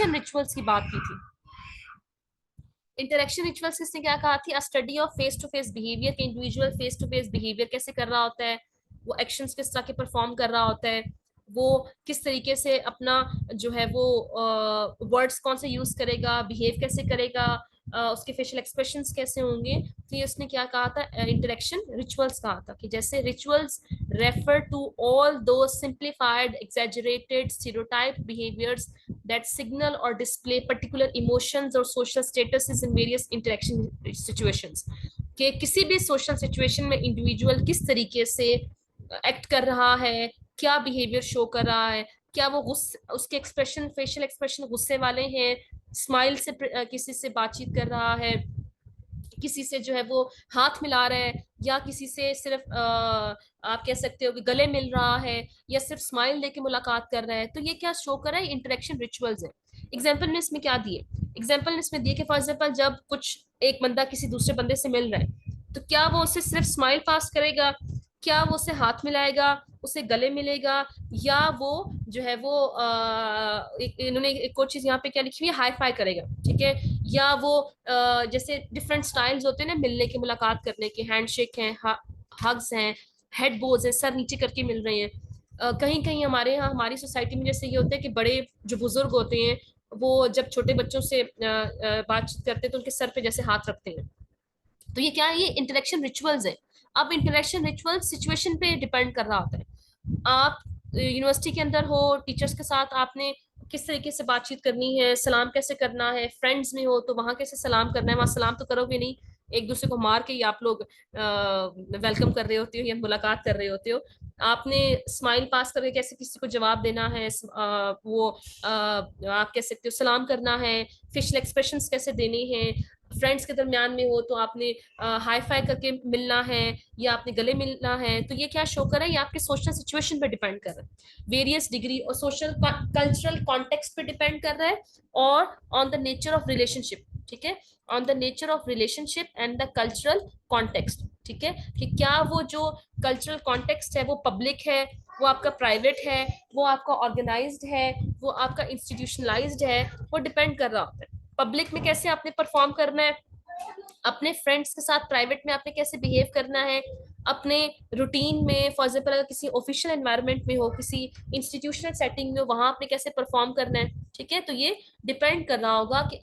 Rituals की बात की थी। इंटरेक्शन रिचुअल्स किसने क्या कहा थी? Study of face to face behaviour के individual face to face behaviour कैसे कर रहा होता है, वो एक्शंस किस तरह के परफॉर्म कर रहा होता है, वो किस तरीके से अपना जो है वो वर्ड्स कौन से यूज करेगा, बिहेव कैसे करेगा, उसके फेशियल एक्सप्रेशंस कैसे होंगे। तो ये उसने क्या कहा था? इंटरेक्शन रिचुअल्स कहा था कि जैसे rituals refer to all those simplified exaggerated stereotype behaviours that signal or display particular emotions or social statuses in various interaction situations। कि किसी भी सोशल सिचुएशन में इंडिविजुअल किस तरीके से एक्ट कर रहा है, क्या बिहेवियर शो कर रहा है, क्या वो गुस्से, उसके एक्सप्रेशन, फेशियल एक्सप्रेशन गुस्से वाले हैं, स्माइल से किसी से बातचीत कर रहा है, किसी से जो है वो हाथ मिला रहा है, या किसी से सिर्फ आप कह सकते हो कि गले मिल रहा है, या सिर्फ स्माइल देके मुलाकात कर रहा है। तो ये क्या शो कर रहा है? इंटरेक्शन रिचुअल्स है। एग्जाम्पल ने इसमें क्या दिए? एग्जाम्पल ने इसमें दिए कि फॉर एग्जाम्पल जब कुछ एक बंदा किसी दूसरे बंदे से मिल रहा है, तो क्या वो उसे सिर्फ स्माइल पास करेगा, क्या वो उसे हाथ मिलाएगा, उसे गले मिलेगा, या वो जो है वो इन्होंने एक और चीज यहाँ पे क्या लिखी हुई है, हाई फाई करेगा, ठीक है, या वो जैसे डिफरेंट स्टाइल्स होते हैं ना मिलने के, मुलाकात करने के, हैंडशेक हैं, हग्स हैं, हेड बोज है, सर नीचे करके मिल रहे हैं। कहीं कहीं हमारे यहाँ, हमारी सोसाइटी में जैसे ये होता है कि बड़े जो बुजुर्ग होते हैं वो जब छोटे बच्चों से बातचीत करते हैं तो उनके सर पे जैसे हाथ रखते हैं। तो ये क्या है? ये इंटरेक्शन रिचुअल्स है। अब इंटरेक्शन रिचुअल सिचुएशन पे डिपेंड कर रहा होता है। आप यूनिवर्सिटी के अंदर हो, टीचर्स के साथ आपने किस तरीके से बातचीत करनी है, सलाम कैसे करना है, फ्रेंड्स में हो तो वहां कैसे सलाम करना है, वहां सलाम तो करोगे नहीं, एक दूसरे को मार के ही आप लोग वेलकम कर रहे होते हो या मुलाकात कर रहे होते हो। आपने स्माइल पास करके कैसे किसी को जवाब देना है, वो आप कह सकते हो सलाम करना है, फेशियल एक्सप्रेशंस कैसे देने हैं, फ्रेंड्स के दरमियान में हो तो आपने हाई फाई करके मिलना है या आपने गले मिलना है। तो ये क्या शो कर रहा है? ये आपके सोशल सिचुएशन पे डिपेंड कर रहा है, वेरियस डिग्री और सोशल कल्चरल कॉन्टेक्स्ट पे डिपेंड कर रहा है, और on the nature of relationship, ठीक है, on the nature of relationship and the cultural context, ठीक है, कि क्या वो जो कल्चरल कॉन्टेक्स्ट है वो पब्लिक है, वो आपका प्राइवेट है, वो आपका ऑर्गेनाइज्ड है, वो आपका इंस्टीट्यूशनलाइज्ड है, वो डिपेंड कर रहा होता है। पब्लिक में कैसे आपने परफॉर्म करना है, अपने फ्रेंड्स के साथ प्राइवेट में आपने कैसे बिहेव करना है, अपने रूटीन में, फॉर एग्जाम्पल अगर किसी ऑफिशियल एनवायरनमेंट में हो, किसी इंस्टीट्यूशनल सेटिंग में हो, वहां आपने कैसे परफॉर्म करना है, ठीक है। तो ये डिपेंड कर रहा होगा कि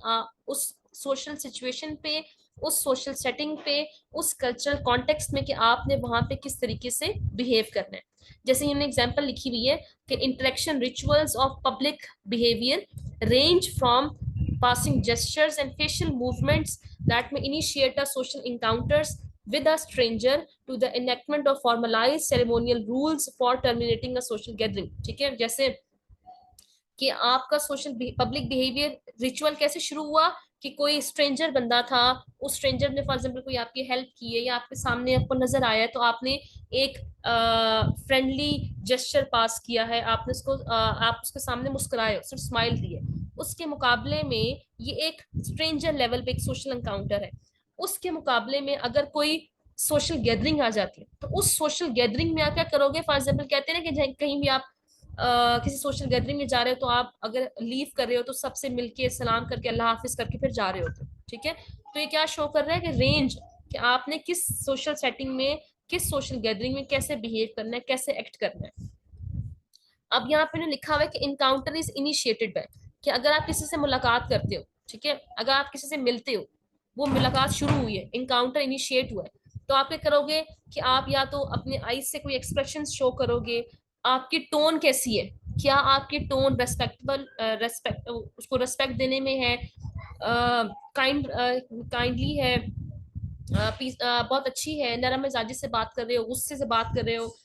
उस सोशल सिचुएशन पे, उस सोशल सेटिंग पे, उस कल्चरल कॉन्टेक्स्ट में कि आपने वहां पे किस तरीके से बिहेव करना है। जैसे इन्होंने एग्जाम्पल लिखी हुई है कि interaction rituals of public behaviour range from passing gestures and facial movements that may initiate a social encounters with a stranger to the enactment of formalized ceremonial rules for terminating a social gathering, ठीक है। जैसे कि आपका social public behaviour ritual कैसे शुरू हुआ कि कोई स्ट्रेंजर बंदा था, उस स्ट्रेंजर ने फॉर एग्जाम्पल कोई आपकी हेल्प की है या आपके सामने आपको नजर आया है, तो आपने एक फ्रेंडली जेस्चर पास किया है, आपने उसको आप उसके सामने मुस्कुराए, सिर्फ स्माइल दी है। उसके मुकाबले में ये एक स्ट्रेंजर लेवल पे एक सोशल एनकाउंटर है। उसके मुकाबले में अगर कोई सोशल गैदरिंग आ जाती है, तो उस सोशल गैदरिंग में आप क्या करोगे? फॉर एग्जाम्पल कहते हैं ना कि कहीं भी आप किसी सोशल गैदरिंग में जा रहे हो, तो आप अगर लीव कर रहे हो तो सबसे मिलके सलाम करके अल्लाह हाफिज करके फिर जा रहे होते हो, ठीक है। तो ये क्या शो कर रहा है कि रेंज, कि आपने किस सोशल सेटिंग में, किस सोशल गैदरिंग में कैसे बिहेव करना है, कैसे एक्ट करना है। अब यहाँ पे लिखा हुआ है कि इनकाउंटर इज इनिशिएटेड बाय, कि अगर आप किसी से मुलाकात करते हो, ठीक है, अगर आप किसी से मिलते हो, वो मुलाकात शुरू हुई है, इनकाउंटर इनिशिएट हुआ है, तो आप क्या करोगे कि आप या तो अपने आईज से कोई एक्सप्रेशन शो करोगे, आपकी टोन कैसी है, क्या आपकी टोन रेस्पेक्टेबल, रेस्पेक्ट, उसको रेस्पेक्ट देने में है, काइंडली है, बहुत अच्छी है, नरम मिजाजी से बात कर रहे हो, गुस्से से बात कर रहे हो,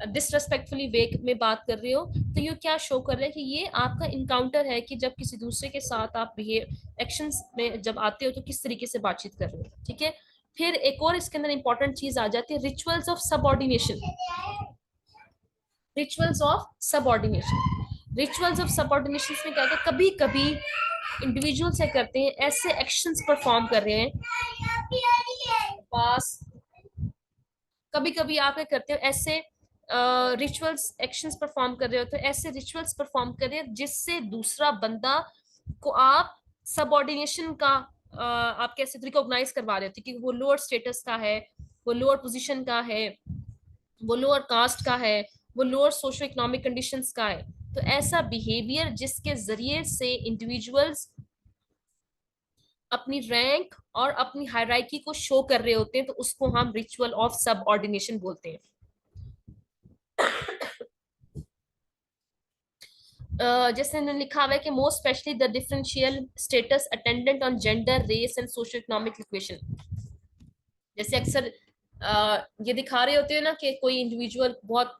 डिसरेस्पेक्टफुली वे में बात कर रहे हो। तो ये क्या शो कर रहा है कि ये आपका इनकाउंटर है, कि जब किसी दूसरे के साथ आप बिहेव एक्शंस में जब आते हो तो किस तरीके से बातचीत कर रहे हो, ठीक है। फिर एक और इसके अंदर इंपॉर्टेंट चीज आ जाती है, rituals of subordination. Rituals of subordination, rituals of subordination में क्या है, कभी कभी इंडिविजुअल से करते हैं ऐसे एक्शंस परफॉर्म कर रहे हैं पास, कभी कभी आप क्या करते हो ऐसे रिचुअल्स एक्शंस परफॉर्म कर रहे हो, तो ऐसे रिचुअल्स परफॉर्म कर रहे हो जिससे दूसरा बंदा को आप सबऑर्डिनेशन का आप कैसे रिकॉग्नाइज करवा देते कि वो लोअर स्टेटस का है, वो लोअर पोजीशन का है, वो लोअर कास्ट का है, वो लोअर सोशो इकोनॉमिक कंडीशंस का है। तो ऐसा बिहेवियर जिसके जरिए से इंडिविजुअल्स अपनी रैंक और अपनी हायरार्की को शो कर रहे होते हैं, तो उसको हम रिचुअल ऑफ सबऑर्डिनेशन बोलते हैं। जैसे इन्होंने लिखा हुआ है कि most specially the differential status attendant on gender, race and socio economic equation. जैसे अक्सर ये दिखा रहे होते हैं ना कि कोई इंडिविजुअल बहुत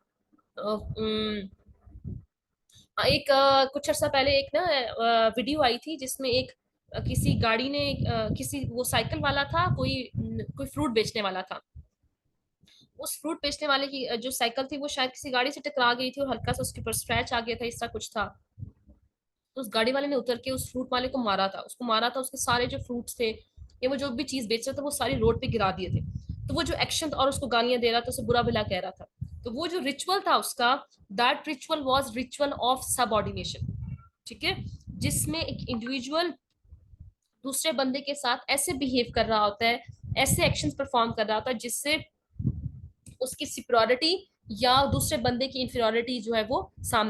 एक कुछ अर्सा पहले एक ना वीडियो आई थी जिसमें एक किसी गाड़ी ने किसी वो साइकिल वाला था, कोई फ्रूट बेचने वाला था। उस फ्रूट बेचने वाले की जो साइकिल थी वो शायद किसी गाड़ी से टकरा गई थी और हल्का सा उसके ऊपर स्क्रैच आ गया था, इस तरह कुछ था। तो उस गाड़ी वाले ने उतर के उस फ्रूट वाले को मारा था, उसको मारा था, उसके सारे जो फ्रूट्स थे या वो जो भी चीज बेच रहा था वो सारी रोड पे गिरा दिए थे। तो वो जो एक्शन और उसको गालियां दे रहा था, उसे बुरा भला कह रहा था। तो वो जो रिचुअल था उसका, that ritual was ritual of subordination. ठीक है, जिसमें एक इंडिविजुअल दूसरे बंदे के साथ ऐसे बिहेव कर रहा होता है, ऐसे एक्शंस परफॉर्म कर रहा होता है जिससे उसकी सुपीरियरिटी या दूसरे बंदे की इंफीरियरिटी जो है वो सामने